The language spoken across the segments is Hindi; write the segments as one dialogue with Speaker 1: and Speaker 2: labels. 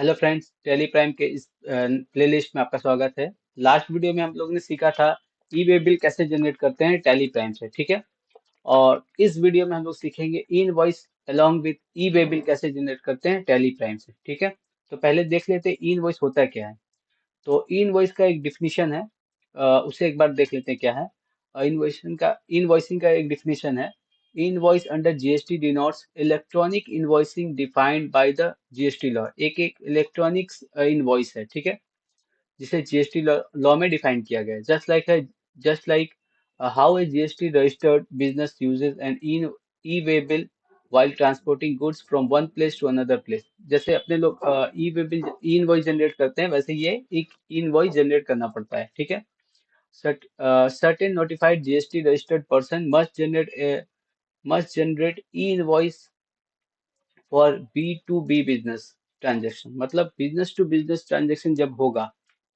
Speaker 1: हेलो फ्रेंड्स, टेली प्राइम के इस प्लेलिस्ट में आपका स्वागत है। लास्ट वीडियो में हम लोग ने सीखा था ई वे बिल कैसे जनरेट करते हैं टेली प्राइम से, ठीक है। और इस वीडियो में हम लोग सीखेंगे invoice along with E way bill कैसे जनरेट करते हैं टेली प्राइम से, ठीक है। तो पहले देख लेते हैं इनवॉइस होता क्या है। तो इनवॉइस का एक डिफिनीशन है, उसे एक बार देख लेते हैं क्या है। इनवॉइसिंग का एक डिफिनीशन है। Invoice under GST denotes electronic invoicing defined by the GST law. एक एक इलेक्ट्रॉनिक इनवॉइस है, ठीक है, जिसे जीएसटी लॉ में डिफाइन किया गया है। Just like how a GST registered business uses an in e way bill while transporting goods from one place to another place। जैसे अपने लोग ई वे बिल इनवॉइस जनरेट करते हैं, वैसे ये एक इनवॉइस जनरेट करना पड़ता है, ठीक है। Certain notified GST registered person must generate e-invoice for B2B business transaction. मतलब बिजनेस टू बिजनेस ट्रांजेक्शन जब होगा,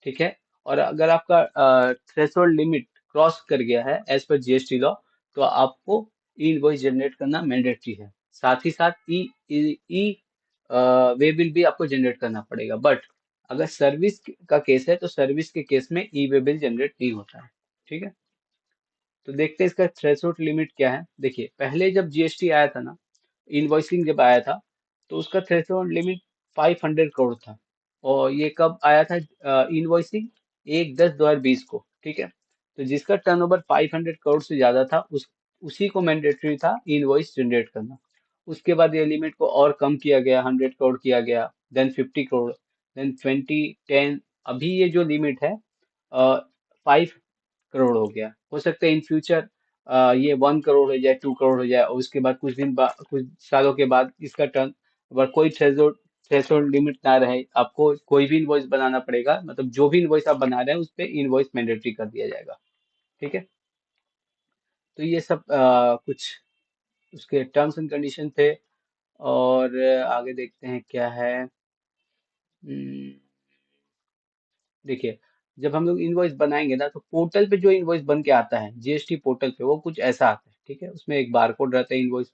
Speaker 1: ठीक है, और अगर आपका थ्रेशोल्ड लिमिट क्रॉस कर गया है एज पर जीएसटी लॉ, तो आपको ई इनवॉइस जनरेट करना मैंडेटरी है। साथ ही साथ ई ई वे बिल भी आपको जनरेट करना पड़ेगा। बट अगर सर्विस का केस है तो सर्विस के केस में ई वे बिल जनरेट नहीं होता है, ठीक है। तो देखते हैं इसका थ्रेशोल्ड लिमिट क्या है। देखिए, पहले जब जीएसटी आया था ना, इनवॉइसिंग जब आया था, तो उसका थ्रेशोल्ड लिमिट 500 करोड़ था। और ये कब आया था इनवॉइसिंग? 1/10/2020 को, ठीक है। तो जिसका टर्नओवर 500 करोड़ से ज्यादा था, उसी को मैंडेटरी था इनवॉइस जनरेट करना। उसके बाद ये लिमिट को और कम किया गया, 100 करोड़ किया गया, देन 50 करोड़, देन 20, 10। अभी ये जो लिमिट है 5 करोड़ हो गया। हो सकता है इन फ्यूचर ये 1 करोड़ हो जाए, 2 करोड़ हो जाए, और उसके बाद कुछ सालों के बाद इसका टर्न अगर कोई थ्रेशोल्ड लिमिट ना रहे, आपको कोई भी इनवॉइस बनाना पड़ेगा। मतलब जो भी इनवॉइस आप बना रहे हैं उस पे इनवॉइस मैंडेटरी कर दिया जाएगा, ठीक है। तो ये सब कुछ उसके टर्म्स एंड कंडीशन थे। और आगे देखते हैं क्या है। हम्म, देखिए, जब हम लोग इनवॉइस बनाएंगे ना, तो पोर्टल पे जो इनवॉइस बन के आता है जीएसटी पोर्टल पे, वो कुछ ऐसा आता है, ठीक है। उसमें एक बारकोड रहता है इनवॉइस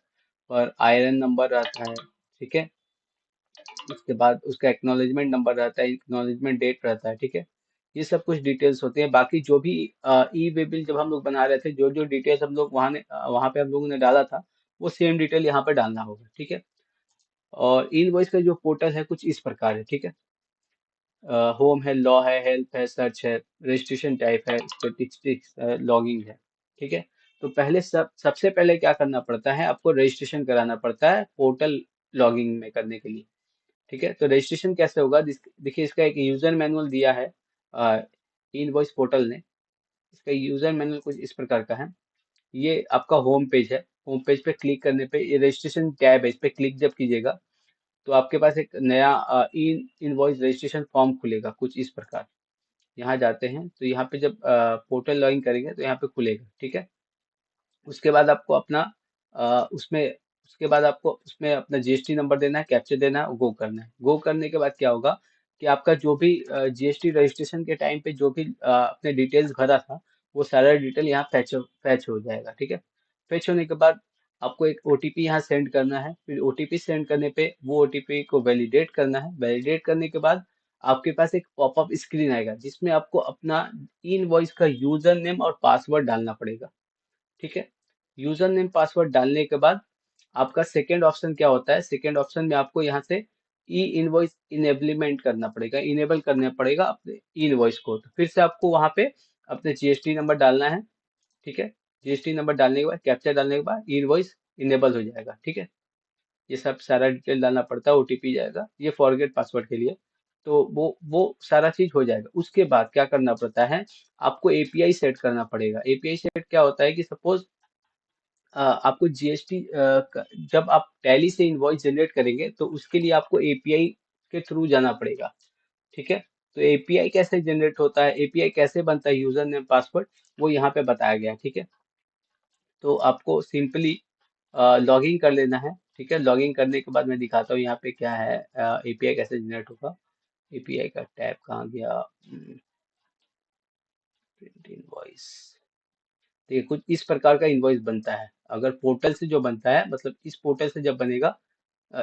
Speaker 1: पर, आईएनएन नंबर रहता है, ठीक है। उसके बाद उसका एक्नॉलेजमेंट नंबर रहता है, एक्नॉलेजमेंट डेट रहता है, ठीक है। ये सब कुछ डिटेल्स होते हैं। बाकी जो भी ई वे बिल जब हम लोग बना रहे थे, जो जो डिटेल्स हम लोग वहाँ पे हम लोगों ने डाला था, वो सेम डिटेल यहाँ पे डालना होगा, ठीक है। और इनवॉइस का जो पोर्टल है कुछ इस प्रकार है, ठीक है। होम है, लॉ है, हेल्प है, सर्च है, रजिस्ट्रेशन टाइप है, स्टेटिस्टिक्स है, लॉगिंग है, ठीक है। तो पहले सबसे पहले क्या करना पड़ता है, आपको रजिस्ट्रेशन कराना पड़ता है पोर्टल लॉगिंग में करने के लिए, ठीक है। तो रजिस्ट्रेशन कैसे होगा, देखिए इसका एक यूजर मैनुअल दिया है इनवॉइस पोर्टल ने। इसका यूजर मैनुअल कुछ इस प्रकार का है। ये आपका होम पेज है। होम पेज पे क्लिक करने पे ये रजिस्ट्रेशन टैब है, इस पे क्लिक जब कीजिएगा, तो आपके पास एक नया इनवॉइस रजिस्ट्रेशन फॉर्म खुलेगा कुछ इस प्रकार। यहाँ जाते हैं तो यहाँ पे जब पोर्टल लॉगिन करेंगे तो यहाँ पे खुलेगा, ठीक है। उसके बाद आपको अपना उसके बाद आपको उसमें अपना जीएसटी नंबर देना है, कैप्चर देना है, गो करना है। गो करने के बाद क्या होगा कि आपका जो भी जीएसटी रजिस्ट्रेशन के टाइम पे जो भी अपने डिटेल्स भरा था, वो सारा डिटेल यहाँ फैच हो जाएगा, ठीक है। फैच होने के बाद आपको एक ओटीपी यहाँ सेंड करना है। फिर ओटीपी सेंड करने पे वो ओटीपी को वैलिडेट करना है। वैलिडेट करने के बाद आपके पास एक पॉपअप स्क्रीन आएगा, जिसमें आपको अपना इनवॉइस का यूजर नेम और पासवर्ड डालना पड़ेगा, ठीक है। यूजर नेम पासवर्ड डालने के बाद आपका सेकेंड ऑप्शन क्या होता है, सेकेंड ऑप्शन में आपको यहाँ से ई इनवॉइस इनेबलीमेंट करना पड़ेगा, इनेबल करना पड़ेगा अपने इनवॉइस को। तो फिर से आपको वहाँ पे अपने जीएसटी नंबर डालना है, ठीक है। जीएसटी नंबर डालने के बाद कैप्चा डालने के बाद इनवॉइस इनेबल हो जाएगा, ठीक है। ये सब सारा डिटेल डालना पड़ता है, ओटीपी जाएगा ये फॉरगेट पासवर्ड के लिए। तो वो सारा चीज हो जाएगा। उसके बाद क्या करना पड़ता है, आपको एपीआई सेट करना पड़ेगा। एपीआई सेट क्या होता है कि सपोज आपको जीएसटी जब आप टैली से इनवॉइस जनरेट करेंगे, तो उसके लिए आपको एपीआई के थ्रू जाना पड़ेगा, ठीक है। तो एपीआई कैसे जनरेट होता है, एपीआई कैसे बनता है, यूजर नेम पासवर्ड, वो यहाँ पे बताया गया है, ठीक है। तो आपको सिंपली लॉगिन कर लेना है, ठीक है। लॉगिन करने के बाद मैं दिखाता हूँ यहाँ पे क्या है, एपीआई कैसे जनरेट होगा। एपीआई का टैब कहाँ गया, प्रिंट इनवॉइस। देखिए, कुछ इस प्रकार का इनवॉइस बनता है। अगर पोर्टल से जो बनता है, मतलब इस पोर्टल से जब बनेगा,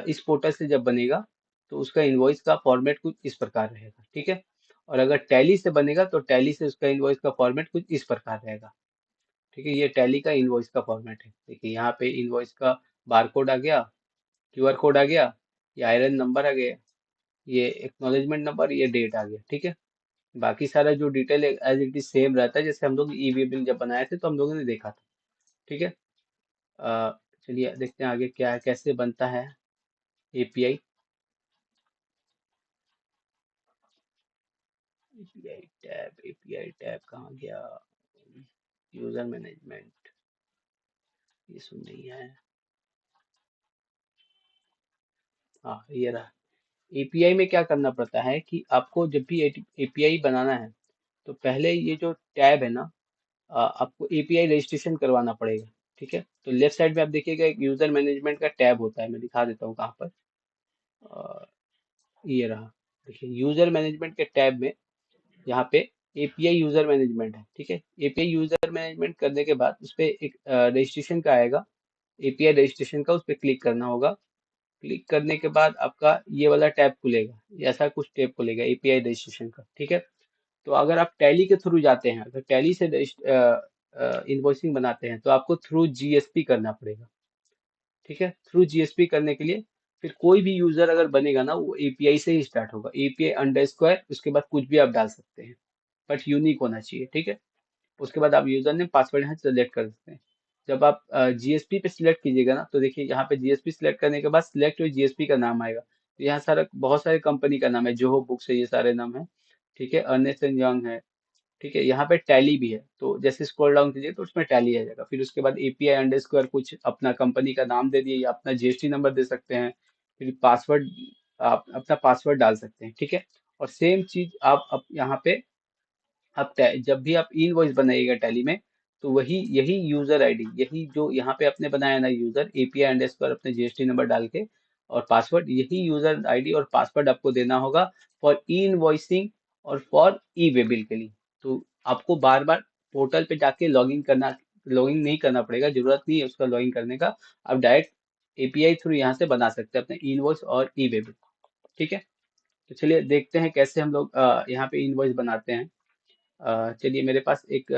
Speaker 1: इस पोर्टल से जब बनेगा, तो उसका इनवॉइस का फॉर्मेट कुछ इस प्रकार रहेगा, ठीक है। और अगर टैली से बनेगा तो टैली से उसका इनवॉइस का फॉर्मेट कुछ इस प्रकार रहेगा, ठीक है। ये टैली का इनवॉइस का फॉर्मेट है। देखिए यहाँ पे इनवॉइस का बारकोड आ गया, क्यूआर कोड आ गया, ये आयरन नंबर आ गया, ये एक्नॉलेजमेंट नंबर, ये डेट आ गया, ठीक है। बाकी सारा जो detail as it is same रहता है, जैसे हम लोग ई वे बिल जब बनाए थे तो हम लोगों ने देखा था, ठीक है। अ, चलिए देखते हैं आगे क्या है, कैसे बनता है एपीआई। एपीआई टैब कहाँ गया? यूजर मैनेजमेंट, ये सुन नहीं है। हाँ ये रहा। एपीआई में क्या करना पड़ता है कि आपको जब भी एपीआई बनाना है तो पहले ये जो टैब है ना, आपको एपीआई रजिस्ट्रेशन करवाना पड़ेगा, ठीक है। तो लेफ्ट साइड में आप देखिएगा एक यूजर मैनेजमेंट का टैब होता है, मैं दिखा देता हूँ कहाँ पर। अ, ये रहा। देखिए यूजर मैनेजमेंट के टैब में यहाँ पे एपीआई यूजर मैनेजमेंट है, ठीक है। एपीआई यूजर मैनेजमेंट करने के बाद उस पे एक रजिस्ट्रेशन का आएगा, एपीआई रजिस्ट्रेशन का, उस पर क्लिक करना होगा। क्लिक करने के बाद आपका ये वाला टैब खुलेगा, ऐसा कुछ टैब खुलेगा एपीआई रजिस्ट्रेशन का, ठीक है। तो अगर आप टैली के थ्रू जाते हैं, अगर टैली से इनवॉइसिंग बनाते हैं तो आपको थ्रू जीएसपी करना पड़ेगा, ठीक है। थ्रू जीएसपी करने के लिए फिर कोई भी यूजर अगर बनेगा ना, वो एपीआई से ही स्टार्ट होगा, एपीआई अंडरस्कोर, उसके बाद कुछ भी आप डाल सकते हैं, बट यूनिक होना चाहिए, ठीक है। उसके बाद आप यूजर नेम पासवर्ड यहाँ सेलेक्ट कर सकते हैं। जब आप जीएसपी पे सिलेक्ट कीजिएगा ना, तो देखिए यहाँ पे जीएसपी सिलेक्ट करने के बाद सिलेक्ट हुई जीएसपी का नाम आएगा, तो यहाँ सारा बहुत सारे कंपनी का नाम है, जोहो बुक्स है, ये सारे नाम है, ठीक है। अर्नेस्ट एंड यंग है, ठीक है। यहाँ पे टैली भी है, तो जैसे स्क्रॉल डाउन कीजिए तो उसमें टैली आ जाएगा। फिर उसके बाद एपीआई अंडरस्कोर कुछ अपना कंपनी का नाम दे दिए या अपना जीएसटी नंबर दे सकते हैं। फिर पासवर्ड, आप अपना पासवर्ड डाल सकते हैं, ठीक है। और सेम चीज आप यहाँ पे आप जब भी आप इनवॉइस बनाइएगा टैली में, तो वही यही यूजर आईडी, यही जो यहाँ पे आपने बनाया ना यूजर, एपीआई अंडरस्कोर अपने जीएसटी नंबर डाल के और पासवर्ड, यही यूजर आईडी और पासवर्ड आपको देना होगा फॉर ई इनवॉइसिंग और फॉर ई वे बिल के लिए। तो आपको बार बार पोर्टल पे जाके लॉगिन नहीं करना पड़ेगा, जरूरत नहीं है उसका लॉगिन करने का। आप डायरेक्ट एपीआई थ्रू यहाँ से बना सकते हैं अपने इनवॉइस और ई वे बिल, ठीक है। तो चलिए देखते हैं कैसे हम लोग यहाँ पे इनवॉइस बनाते हैं। चलिए मेरे पास एक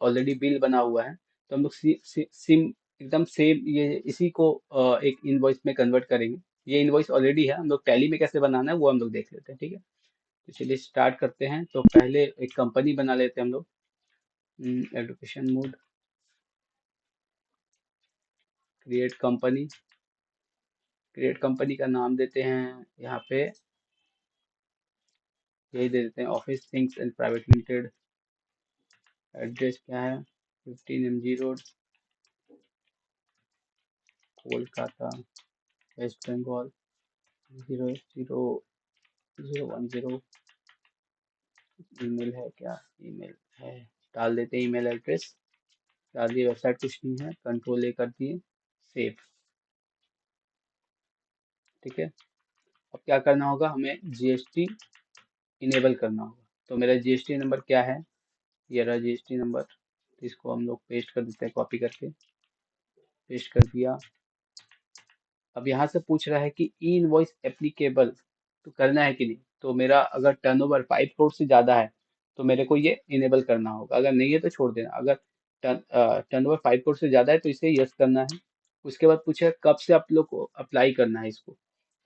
Speaker 1: ऑलरेडी बिल बना हुआ है, तो हम लोग सिम एकदम सेम ये इसी को एक इनवॉइस में कन्वर्ट करेंगे। ये इनवॉइस ऑलरेडी है, हम लोग टैली में कैसे बनाना है वो हम लोग देख लेते हैं, ठीक है। तो चलिए स्टार्ट करते हैं। तो पहले एक कंपनी बना लेते हैं हम लोग। Education mode, create company. Create company का नाम देते हैं यहाँ पे, यही दे देते हैं office things and private limited. Address क्या है? 15 MG road, Kolkata, West Bengal 08010। Email है क्या? ईमेल है, डाल देते हैं ईमेल एड्रेस। डाल दिए, वेबसाइट कुछ नहीं है, कंट्रोल ए कर दिए, सेव, ठीक है। अब क्या करना होगा, हमें जीएसटी इनेबल करना होगा। तो मेरा जीएसटी नंबर क्या है? ये रहा जीएसटी नंबर। तो इसको हम लोग पेस्ट कर देते हैं, कॉपी करके पेस्ट कर दिया। अब यहाँ से पूछ रहा है कि ई इनवॉइस एप्लीकेबल तो करना है कि नहीं। तो मेरा अगर टर्नओवर 5 करोड़ से ज्यादा है तो मेरे को ये इनेबल करना होगा, अगर नहीं है तो छोड़ देना। अगर टर्नओवर 5 करोड़ से ज्यादा है तो इसे यस करना है। उसके बाद पूछे कब से आप लोग को अप्लाई करना है इसको।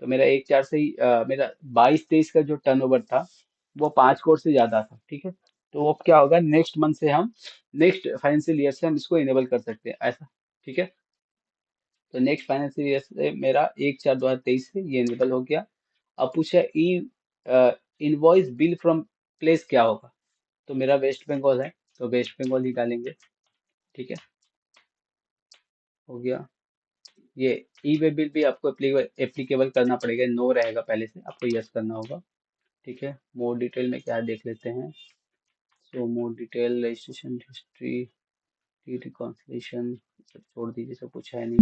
Speaker 1: तो मेरा 1/4 से ही मेरा 22-23 का जो टर्नओवर था वो 5 करोड़ से ज्यादा था, ठीक है। तो वो क्या होगा, नेक्स्ट मंथ से हम, नेक्स्ट फाइनेंशियल ईयर से हम इसको इनेबल कर सकते हैं ऐसा, ठीक है। तो नेक्स्ट फाइनेंशियल ईयर से मेरा 1/4/2023 से ये इनेबल हो गया। अब पूछा ई इनवॉइस बिल फ्रॉम प्लेस क्या होगा। तो मेरा वेस्ट बंगाल है, तो वेस्ट बंगाल ही डालेंगे, ठीक है। हो गया। ये ई वे बिल भी आपको एप्लीकेबल करना पड़ेगा, नो रहेगा पहले से, आपको यस करना होगा, ठीक है। मोर डिटेल में क्या है देख लेते हैं। So more detail, registration history, reconciliation, सब छोड़ दीजिए, सब कुछ है नहीं।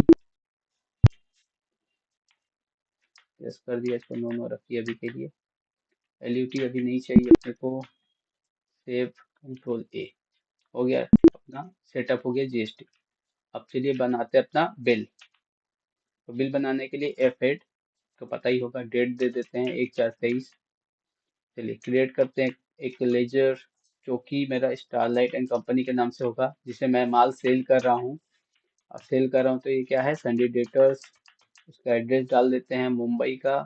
Speaker 1: यस कर दिया, इसको नो नो रखिए अभी के लिए। एलयूटी अभी नहीं चाहिए अपने को। सेव, कंट्रोल ए, हो गया अपना सेटअप, हो गया जीएसटी। अब चलिए बनाते हैं अपना बिल। तो बिल बनाने के लिए F8, तो पता ही होगा, डेट दे देते हैं 1/4/23। चलिए क्रिएट करते हैं एक लेजर, जो कि मेरा स्टारलाइट एंड कंपनी के नाम से होगा, जिसे मैं माल सेल कर रहा हूँ। अब सेल कर रहा हूँ तो ये क्या है, संडे डेटर्स। उसका एड्रेस डाल देते हैं मुंबई का।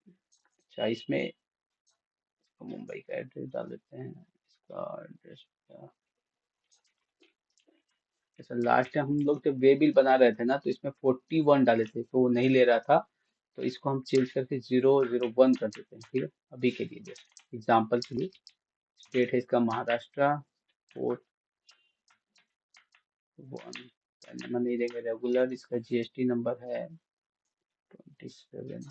Speaker 1: अच्छा, इसमें मुंबई का एड्रेस डाल देते हैं, इसका एड्रेस। ऐसा लास्ट टाइम हम लोग जब वे बिल बना रहे थे ना, तो इसमें 41 डाले थे, तो वो नहीं ले रहा था। तो इसको हम चेंज करके 001 कर देते हैं, ठीक है, अभी के लिए जस्ट एग्जाम्पल के लिए। स्टेट है इसका महाराष्ट्र। 41 नंबर नहीं देंगे, रेगुलर। इसका जीएसटी नंबर है 27,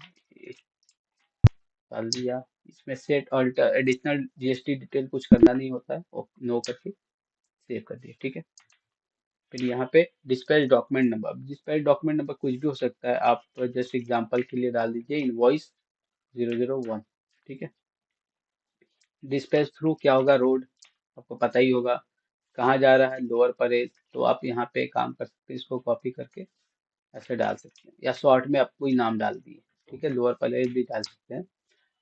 Speaker 1: डाल दिया। इसमें set alter additional GST detail कुछ करना नहीं होता है, और नो करके सेव कर दिया, ठीक है। फिर यहाँ पे dispatch document number, dispatch document number कुछ भी हो सकता है, आप जस्ट एग्जांपल के लिए डाल दीजिए इनवॉइस 001, ठीक है। डिस्पैच थ्रू क्या होगा, रोड, आपको पता ही होगा कहाँ जा रहा है, लोअर परेल। तो आप यहाँ पे काम कर सकते हैं, इसको कॉपी करके ऐसे डाल सकते हैं, या शॉर्ट में आप कोई नाम डाल दिए, ठीक है, लोअर परेल भी डाल सकते हैं।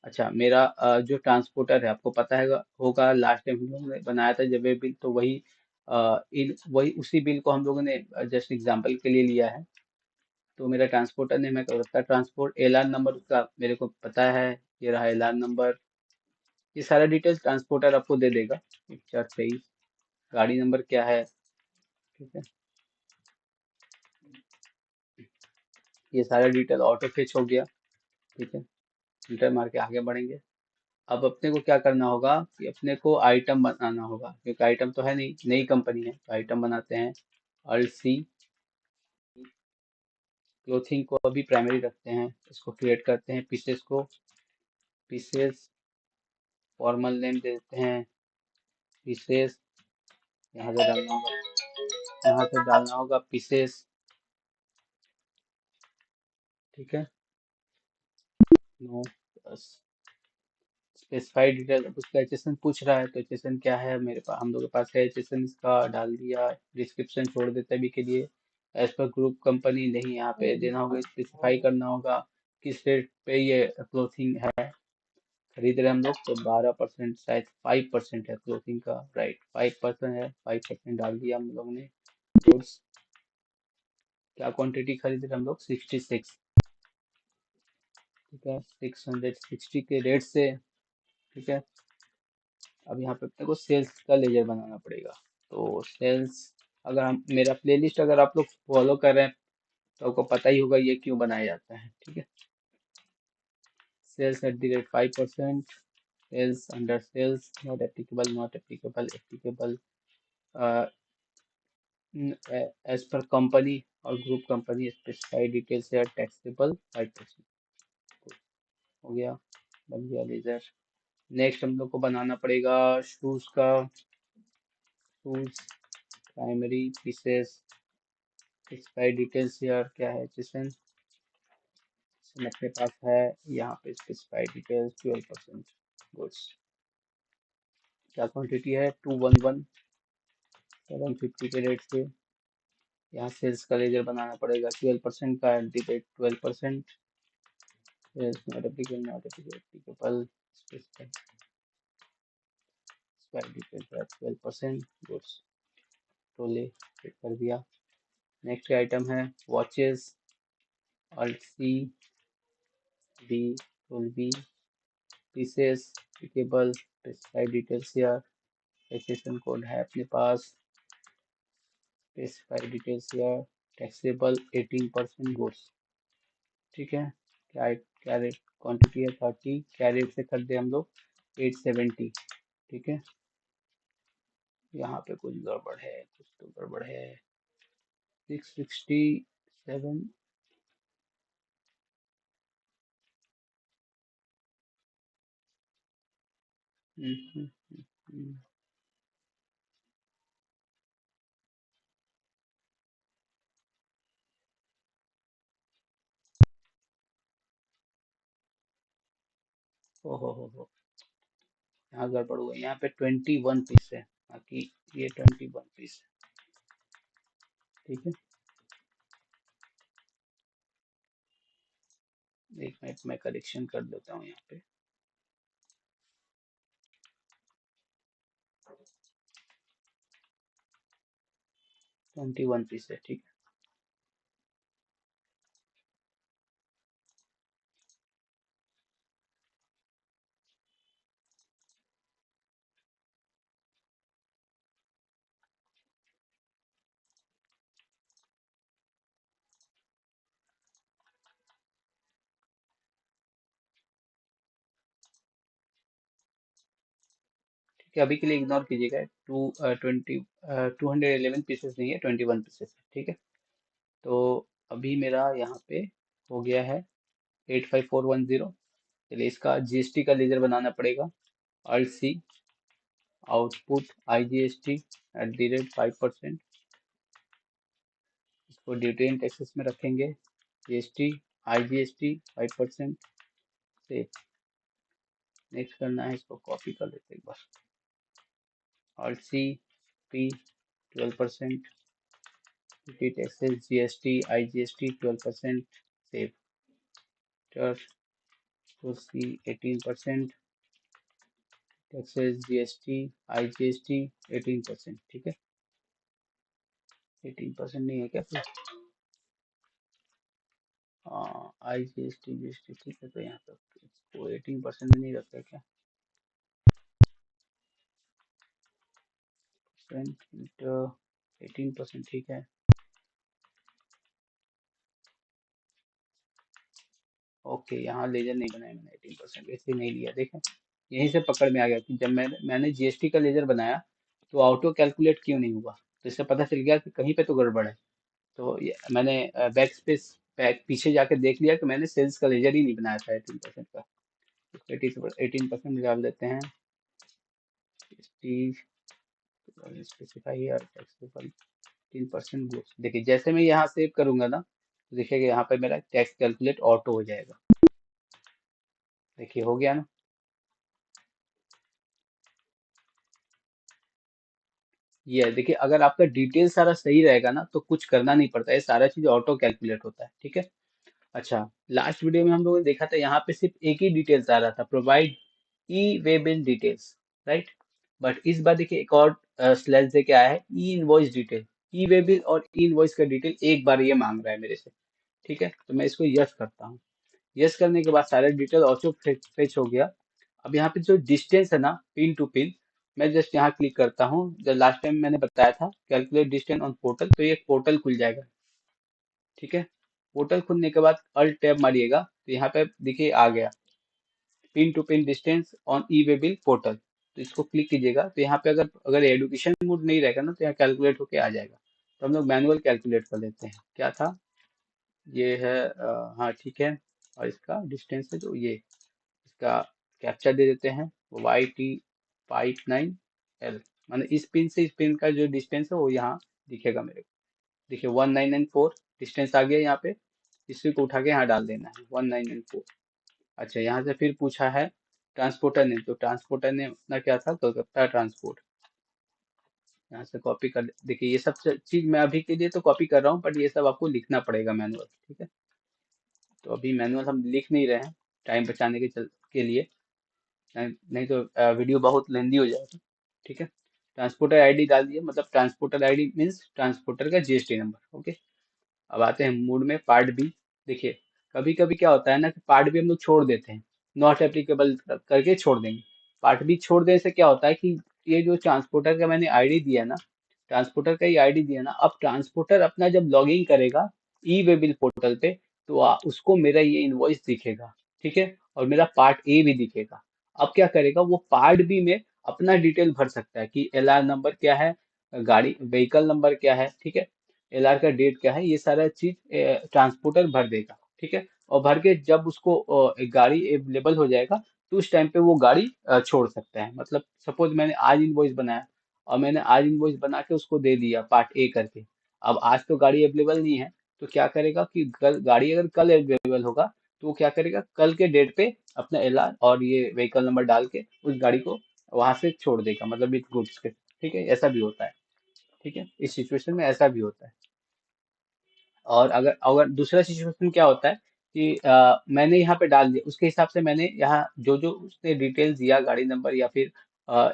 Speaker 1: अच्छा, मेरा जो ट्रांसपोर्टर है, आपको पता है होगा, लास्ट टाइम हम लोगों ने बनाया था जब ये बिल, तो वही वही उसी बिल को हम लोगों ने जस्ट एग्जांपल के लिए लिया है। तो मेरा ट्रांसपोर्टर ने, मैं उसका ट्रांसपोर्ट एलआर नंबर उसका मेरे को पता है, ये रहा एलआर नंबर। ये सारा डिटेल्स ट्रांसपोर्टर आपको दे देगा। 1/4/23। गाड़ी नंबर क्या है, ठीक है। ये सारा डिटेल ऑटो फिच हो गया, ठीक है। इंटर मार के आगे बढ़ेंगे। अब अपने को क्या करना होगा कि अपने को आइटम बनाना होगा, क्योंकि आइटम तो है नहीं, नई कंपनी है, तो आइटम बनाते हैं। अल्ट सी, क्लोथिंग को अभी प्राइमरी रखते हैं, इसको क्रिएट करते हैं, पीसेस को, पीसेस फॉर्मल नेम दे देते हैं, पीसेस। यहाँ से डालना होगा, यहाँ से डालना होगा पीसेस, ठीक है। नो, बस स्पेसिफाइड डिटेल। अब उसका एचएसएन पूछ रहा है, तो एचएसएन क्या है मेरे पास, हम लोग के पास है एचएसएन, इसका डाल दिया। डिस्क्रिप्शन छोड़ देते हैं अभी के लिए। एज पर ग्रुप कंपनी नहीं, यहाँ पे देना होगा, स्पेसिफाई करना होगा किस रेट पे ये क्लोथिंग है, खरीद रहे हैं हम लोग। तो 12%, शायद 5% है क्लोथिंग का, राइट, 5% है, 5% डाल दिया हम लोग ने। गुड्स, क्या क्वांटिटी खरीद रहे हैं हम लोग, 66, ठीक है, 660 के रेट से, ठीक है। अब यहाँ पे अपने को सेल्स का लेजर बनाना पड़ेगा। तो सेल्स, अगर हम मेरा प्लेलिस्ट अगर आप लोग फॉलो कर रहे हैं, तो आपको पता ही होगा ये क्यों बनाया जाता है, ठीक है। Sales at the rate 5%, sales under sales, not applicable, not applicable, applicable as per company और ग्रुप कंपनी, स्पेसिफाइड डिटेल्स या टैक्सेबल 5%। हो गया, बन गया लेजर। नेक्स्ट हम लोग को बनाना पड़ेगा शूज का, shoes primary pieces, expiry details यार क्या है, जिसन अपने पास है। यहाँ पे स्पेसिफाइड डिटेल्स 12%। गुड्स, क्या क्वांटिटी है, 211, 750 के रेट से। यहाँ सेल्स का लेजर बनाना पड़ेगा, 12% का, at the rate 12%। Sales not applicable, not applicable, specified details 12%। Goods, तो ले फिट कर दिया। नेक्स्ट आइटम है watches, alt C, D, full B, pieces, applicable, specified details या रजिस्ट्रेशन कोड है अपने पास, स्पेसिफाइड डिटेल्स या टैक्सेबल 18% गुड्स, ठीक है। क्या क्या रेट क्वांटिटी है, 30, क्या रेट से कर दे हम लोग, 870, ठीक है। यहाँ पे कुछ गड़बड़ है, कुछ तो गड़बड़ है। 667, हो, यहाँ गड़बड़ हुआ, यहाँ पे 21 पीस है, बाकी ये 21 पीस, ठीक है। एक मिनट में करेक्शन कर देता हूँ यहाँ पे। 21 पीस है, ठीक है। अभी के लिए इग्नोर कीजिएगा। 211 पीसेस नहीं है, 21 पीसेस है, ठीक है। तो अभी मेरा यहाँ पे हो गया है 85410। चलिए इसका जीएसटी का लेजर बनाना पड़ेगा। Alt C, output IGST @ 5%। इसको ड्यूटी एंड टैक्सेस में रखेंगे। GST IGST 5%। से नेक्स्ट करना है, इसको कॉपी कर लेते हैं एक बार। Alt C, P 12%। Duty taxes GST IGST 12%। Save टर to C 18%। Taxes GST IGST 18%, ठीक है। 18% नहीं है क्या फिर? IGST GST ठीक है, तो यहाँ पर इसको 18% नहीं रखते क्या? 18%, ठीक है। ओके, यहाँ लेजर नहीं बनाया मैंने, 18% ऐसे नहीं लिया, देखें यहीं से पकड़ में आ गया कि जब मैंने GST का लेजर बनाया तो ऑटो कैलकुलेट क्यों नहीं हुआ। तो इससे पता चल गया कि कहीं पे तो गड़बड़ है। तो मैंने बैक स्पेस बैक पीछे जाकर देख लिया कि मैंने सेल्स का लेजर ही नहीं बनाया था 18% का। 18% डाल देते हैं। स्पेसिफाई और टैक्सेबल 18% गुड्स। देखिए जैसे मैं यहाँ सेव करूंगा ना, तो देखिएगा यहाँ पे मेरा टैक्स कैलकुलेट ऑटो हो जाएगा। देखिए हो गया ना। ये है, देखिए अगर आपका डिटेल सारा सही रहेगा ना तो कुछ करना नहीं पड़ता, ये सारा चीज ऑटो कैलकुलेट होता है, ठीक है। अच्छा, लास्ट वीडियो में हम लोगों ने देखा था यहाँ पे सिर्फ एक ही डिटेल्स आ रहा था, provide E way bill details, right. But इस बार देखिए एक और स्लैश दे के आया है, ई इनवॉइस डिटेल। ई वे बिल और ई इनवॉइस का डिटेल एक बार ये मांग रहा है मेरे से, ठीक है। तो मैं इसको यस करता हूँ। यस करने के बाद सारे डिटेल ऑटो फेच हो गया। अब यहाँ पे जो डिस्टेंस है ना, पिन टू पिन, मैं जस्ट यहाँ क्लिक करता हूँ। जो लास्ट टाइम मैंने बताया था कैलकुलेट डिस्टेंस ऑन पोर्टल, तो ये पोर्टल खुल जाएगा, ठीक है। पोर्टल खुलने के बाद अल्ट टैब मारिएगा तो यहाँ पे देखिए आ गया pin to pin distance on e way bill portal. तो इसको क्लिक कीजिएगा तो यहाँ पे अगर अगर एडुकेशन मोड नहीं रहेगा ना तो यहाँ कैलकुलेट होके आ जाएगा। तो हम लोग मैनुअल कैलकुलेट कर लेते हैं, क्या था ये है, हाँ ठीक है। और इसका डिस्टेंस है जो ये, इसका कैप्चर दे देते हैं, YT59L। माने इस पिन से इस पिन का जो डिस्टेंस है वो यहाँ दिखेगा मेरे को। देखिए 1994 डिस्टेंस आ गया यहाँ पे। इसी को उठा के यहाँ डाल देना है 1994। अच्छा, यहाँ से फिर पूछा है ट्रांसपोर्टर नेम, तो ट्रांसपोर्टर नेम अपना क्या था, कलकत्ता ट्रांसपोर्ट। यहाँ से कॉपी कर देखिए ये सब चीज मैं अभी के लिए तो कॉपी कर रहा हूँ, बट ये सब आपको लिखना पड़ेगा मैनुअल, ठीक है। तो अभी मैनुअल हम लिख नहीं रहे हैं टाइम बचाने के लिए, नहीं तो वीडियो बहुत लेंदी हो जाएगा, ठीक है। ट्रांसपोर्टर आईडी डाल दिया, मतलब ट्रांसपोर्टर आईडी मीन्स ट्रांसपोर्टर का जीएसटी नंबर, ओके। अब आते हैं मूड में, पार्ट बी। देखिए कभी कभी क्या होता है ना कि पार्ट बी हम लोग छोड़ देते हैं, नॉट एप्लीकेबल करके छोड़ देंगे। पार्ट बी छोड़ देने से क्या होता है कि ये जो ट्रांसपोर्टर का मैंने आईडी दिया ना, ट्रांसपोर्टर का ये आईडी दिया ना, अब ट्रांसपोर्टर अपना जब लॉग इन करेगा ई वे बिल पोर्टल पे, तो उसको मेरा ये इनवॉइस दिखेगा, ठीक है। और मेरा पार्ट ए भी दिखेगा। अब क्या करेगा वो पार्ट बी में अपना डिटेल भर सकता है कि LR नंबर क्या है, गाड़ी व्हीकल नंबर क्या है, ठीक है। LR का डेट क्या है, ये सारा चीज ट्रांसपोर्टर भर देगा, ठीक है। और भर के जब उसको एक गाड़ी अवेलेबल हो जाएगा तो उस टाइम पे वो गाड़ी छोड़ सकता है। मतलब सपोज मैंने आज इनवॉइस बनाया और मैंने आज इनवॉइस बना के उसको दे दिया पार्ट ए करके। अब आज तो गाड़ी अवेलेबल नहीं है, तो क्या करेगा कि गाड़ी अगर कल अवेलेबल होगा तो वो क्या करेगा कल के डेट पे अपना LR और ये व्हीकल नंबर डाल के उस गाड़ी को वहां से छोड़ देगा, मतलब विथ गुड्स के, ठीक है। ऐसा भी होता है, ठीक है। इस सिचुएशन में ऐसा भी होता है। और अगर अगर दूसरा सिचुएशन क्या होता है कि मैंने यहाँ पे डाल दिया, उसके हिसाब से मैंने यहाँ जो जो उसने डिटेल्स दिया, गाड़ी नंबर या फिर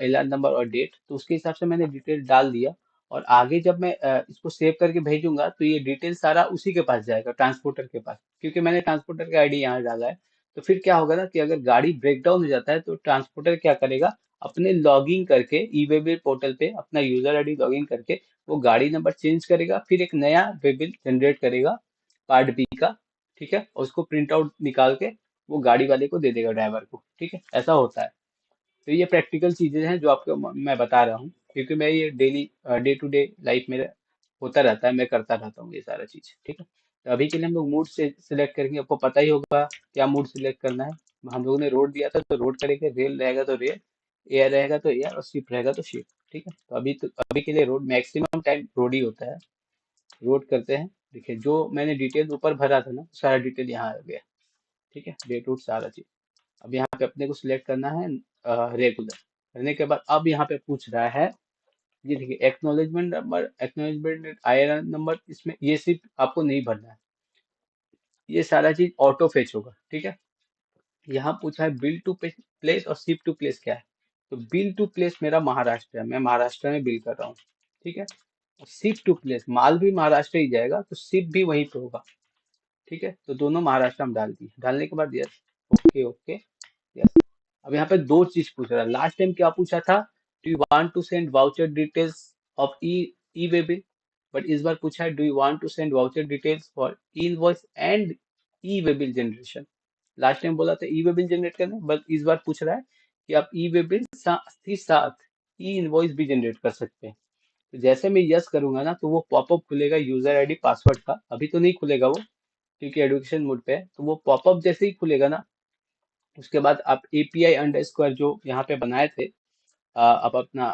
Speaker 1: एलआर नंबर और डेट, तो उसके हिसाब से मैंने डिटेल डाल दिया। और आगे जब मैं इसको सेव करके भेजूंगा तो ये डिटेल सारा उसी के पास जाएगा, ट्रांसपोर्टर के पास, क्योंकि मैंने ट्रांसपोर्टर का आईडी यहाँ डाला है। तो फिर क्या होगा ना कि अगर गाड़ी ब्रेक डाउन हो जाता है तो ट्रांसपोर्टर क्या करेगा, अपने लॉगिंग करके ई वे बिल पोर्टल पे अपना यूजर आईडी लॉगिन करके वो गाड़ी नंबर चेंज करेगा, फिर एक नया वे बिल जनरेट करेगा पार्ट बी का। ठीक है, और उसको प्रिंट आउट निकाल के वो गाड़ी वाले को दे देगा, ड्राइवर को। ठीक है, ऐसा होता है। तो ये प्रैक्टिकल चीजें हैं जो आपको मैं बता रहा हूँ, क्योंकि मैं ये daily day to day life में होता रहता है, मैं करता रहता हूँ ये सारा चीज। ठीक है, तो अभी के लिए हम लोग मूड से सिलेक्ट करेंगे, आपको पता ही होगा क्या मूड सिलेक्ट करना है। हम लोगों ने रोड दिया था तो रोड करेंगे, रेल रहेगा तो रेल, एयर रहेगा तो एयर, और शिप रहेगा तो शिप। ठीक है, तो अभी के लिए रोड, मैक्सिमम टाइम रोड ही होता है, रोड करते हैं। देखिए जो मैंने डिटेल ऊपर भरा था ना, सारा डिटेल यहाँ आ गया। ठीक है, डेट उट सारा चीज। अब यहाँ पे अपने को सिलेक्ट करना है रेगुलर। करने के बाद अब यहाँ पे पूछ रहा है, ये देखिए acknowledgement number, acknowledgement IRN number, इसमें ये सिर्फ आपको नहीं भरना है, ये सारा चीज ऑटो फेच होगा। ठीक है, यहाँ पूछा है बिल टू प्लेस और शिप टू प्लेस क्या है। तो बिल टू प्लेस मेरा महाराष्ट्र है, मैं महाराष्ट्र में बिल कर रहा हूँ। ठीक है, और शिप टू प्लेस माल भी महाराष्ट्र ही जाएगा तो शिप भी वहीं पे होगा। ठीक है, तो दोनों महाराष्ट्र में डाल दिए, डालने के बाद यस, ओके ओके, यस। अब यहाँ पे दो चीज पूछ रहा है, लास्ट टाइम क्या पूछा था, do you want to send voucher details of e e way bill, but इस बार पूछा है do you want to send voucher details for invoice and e way bill generation. Last time बोला था ई वे बिल जनरेट करने, बट इस बार पूछ रहा है कि आप ई वे बिल साथ ही साथ ई इनवॉइस भी जनरेट कर सकते हैं। तो जैसे मैं यस करूंगा ना तो वो पॉपअप खुलेगा यूजर आईडी पासवर्ड का, अभी तो नहीं खुलेगा वो क्योंकि एडुकेशन मोड पे है। तो वो पॉपअप जैसे ही खुलेगा ना, उसके बाद आप एपीआई अंडरस्कोर जो यहाँ पे बनाए थे, आप अपना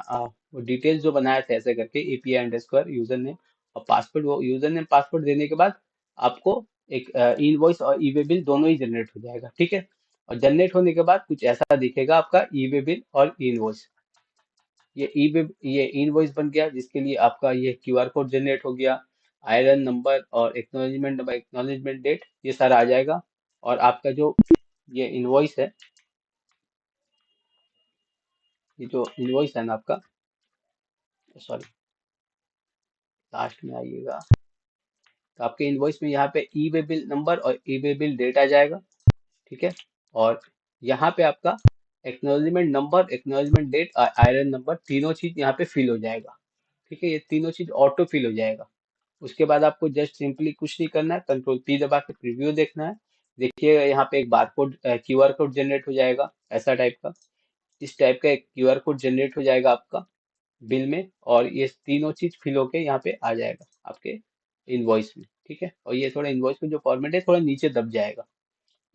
Speaker 1: वो डिटेल्स जो बनाए थे ऐसे करके एपीआई अंडरस्कोर यूजर नेम और पासवर्ड, वो यूजर नेम पासवर्ड देने के बाद आपको एक इनवॉइस और ई वे बिल दोनों ही जनरेट हो जाएगा। ठीक है, और जनरेट होने के बाद कुछ ऐसा दिखेगा आपका ई वे बिल और इनवॉइस। ये इनवॉइस बन गया जिसके लिए आपका ये क्यूआर कोड जनरेट हो गया, आयरन नंबर और एक्नॉलेजमेंट नंबर, एक्नॉलेजमेंट डेट, ये सारा आ जाएगा। और आपका जो ये इनवॉइस है, ये जो इनवॉइस है ना आपका, सॉरी लास्ट में आइएगा, तो आपके इनवॉइस में यहाँ पे ई वे बिल नंबर और ई वे बिल डेट आ जाएगा। ठीक है, और यहाँ पे आपका एक्नॉलेजमेंट नंबर, एक्नॉलेजमेंट डेट और आयरन नंबर तीनों चीज यहाँ पे फिल हो जाएगा। ठीक है, ये तीनों चीज ऑटो फिल हो जाएगा। उसके बाद आपको जस्ट सिंपली कुछ नहीं करना है, कंट्रोल पी दबा के प्रीव्यू देखना है। देखिएगा यहाँ पे एक बारकोड क्यूआर कोड जनरेट हो जाएगा, ऐसा टाइप का, इस टाइप का एक क्यूआर कोड जनरेट हो जाएगा आपका बिल में, और ये तीनों चीज फिल होके यहाँ पे आ जाएगा आपके इनवॉइस में। ठीक है, और ये थोड़ा इनवॉइस में जो फॉर्मेट है थोड़ा नीचे दब जाएगा।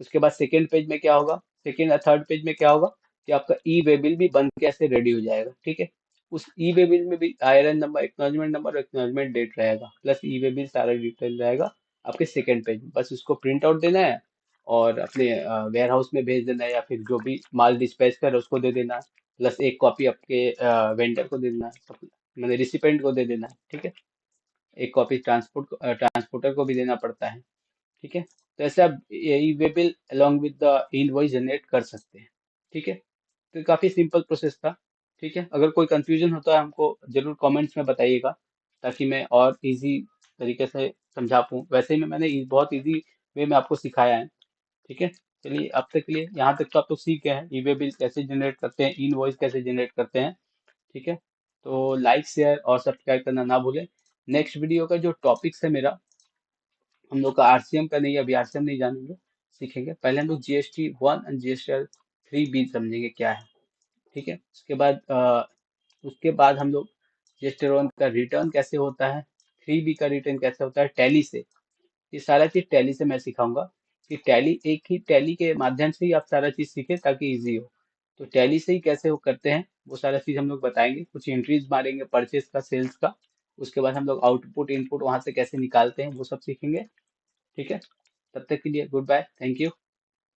Speaker 1: उसके बाद सेकेंड पेज में क्या होगा, सेकेंड या थर्ड पेज में क्या होगा कि आपका ई वे बिल भी बन के ऐसे रेडी हो जाएगा। ठीक है, उस ई वे बिल में भी IRN number, acknowledgement number, acknowledgement date रहेगा, प्लस ई वे बिल सारा डिटेल रहेगा आपके सेकेंड पेज में। बस उसको प्रिंट आउट देना है और अपने वेयर हाउस में भेज देना है, या फिर जो भी माल डिस्पैच कर उसको दे देना है, प्लस एक कॉपी आपके वेंडर को दे देना है, मैंने रिसिपेंट को दे देना है। ठीक है, एक कॉपी ट्रांसपोर्टर को भी देना पड़ता है। ठीक है, तो ऐसे आप E way bill along with the invoice generate कर सकते हैं। ठीक है, तो काफी सिंपल प्रोसेस था। ठीक है, अगर कोई कंफ्यूजन होता है हमको जरूर कमेंट्स में बताइएगा, ताकि मैं और इजी तरीके से समझा पाऊँ। वैसे ही मैंने बहुत इजी वे में आपको सिखाया है। ठीक है, चलिए अब तक के लिए यहाँ तक तो आप लोग सीख गए हैं ई वे बिल कैसे जनरेट करते हैं, इनवॉइस कैसे जनरेट करते हैं। ठीक है, तो लाइक शेयर और सब्सक्राइब करना ना भूलें। नेक्स्ट वीडियो का जो टॉपिक्स है मेरा, हम लोग का आरसीएम का नहीं, अभी आरसीएम नहीं जानेंगे, सीखेंगे। पहले हम लोग जीएसटी 1 एंड जीएसटी 3 बी समझेंगे क्या है। ठीक है, उसके बाद हम लोग जीएसटी 1 का रिटर्न कैसे होता है, 3 बी का रिटर्न कैसे होता है टैली से। ये सारा चीज टैली से मैं सिखाऊंगा, कि टैली एक ही टैली के माध्यम से ही आप सारा चीज सीखें ताकि इजी हो। तो टैली से ही कैसे वो करते हैं वो सारा चीज हम लोग बताएंगे, कुछ एंट्रीज मारेंगे परचेज का, सेल्स का। उसके बाद हम लोग आउटपुट इनपुट वहां से कैसे निकालते हैं वो सब सीखेंगे। ठीक है, तब तक के लिए गुड बाय, थैंक यू।